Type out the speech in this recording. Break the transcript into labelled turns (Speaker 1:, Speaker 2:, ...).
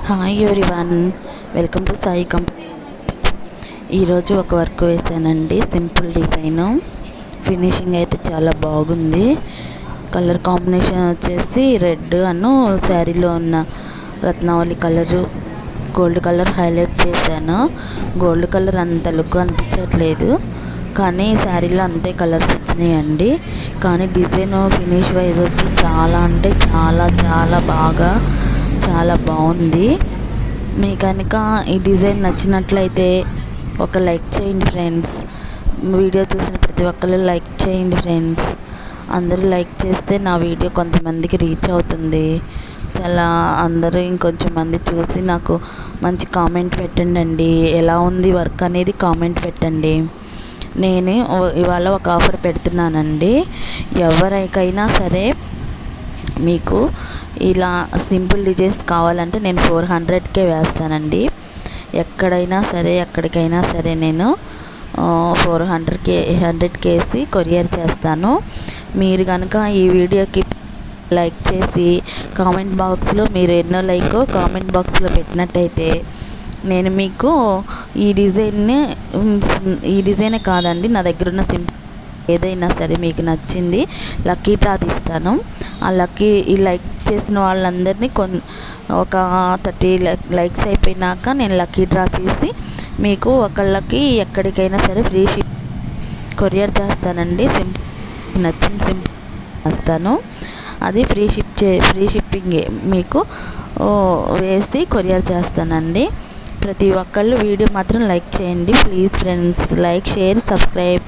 Speaker 1: Hi everyone, welcome to Sai ఈరోజు ఒక work వేసానండి. సింపుల్ డిజైను, ఫినిషింగ్ అయితే చాలా బాగుంది. కలర్ కాంబినేషన్ వచ్చేసి రెడ్ అను శారీలో ఉన్న రత్నావళి కలరు, గోల్డ్ కలర్ హైలైట్ చేశాను. గోల్డ్ కలర్ అంత లుక్ అనిపించట్లేదు, కానీ శారీలో అంతే కలర్స్ వచ్చినాయండి. కానీ డిజైన్ ఫినిష్ వైజ్ వచ్చి చాలా అంటే చాలా చాలా బాగుంది. మీ కనుక ఈ డిజైన్ నచ్చినట్లయితే ఒక లైక్ చేయండి ఫ్రెండ్స్. వీడియో చూసిన ప్రతి ఒక్కరు లైక్ చేయండి ఫ్రెండ్స్. అందరూ లైక్ చేస్తే నా వీడియో కొంతమందికి రీచ్ అవుతుంది. అందరూ ఇంకొంచెం మంది చూసి నాకు మంచి కామెంట్ పెట్టండి. ఎలా ఉంది వర్క్ అనేది కామెంట్ పెట్టండి. నేను ఇవాళ ఒక ఆఫర్ పెడుతున్నానండి. ఎవరికైనా సరే మీకు ఇలా సింపుల్ డిజైన్స్ కావాలంటే నేను 400కే వేస్తానండి. ఎక్కడికైనా సరే నేను 100కి వేసి కొరియర్ చేస్తాను. మీరు కనుక ఈ వీడియోకి లైక్ చేసి కామెంట్ బాక్స్లో మీరు ఎన్నో లైక్ కామెంట్ బాక్స్లో పెట్టినట్టయితే నేను మీకు ఈ డిజైనే కాదండి, నా దగ్గర ఉన్న సింపుల్ ఏదైనా సరే మీకు నచ్చింది లక్కీ డ్రా తీస్తాను. ఆ లైక్ చేసిన వాళ్ళందరినీ ఒక 30 లైక్స్ అయిపోయినాక నేను లక్కీ డ్రా తీసి మీకు ఒకళ్ళకి ఎక్కడికైనా సరే ఫ్రీ కొరియర్ చేస్తానండి. నచ్చిన సింపుల్ చేస్తాను, అది ఫ్రీ షిప్పింగే మీకు వేసి కొరియర్ చేస్తానండి. ప్రతి ఒక్కళ్ళు వీడియో మాత్రం లైక్ చేయండి please friends. Like, share, subscribe.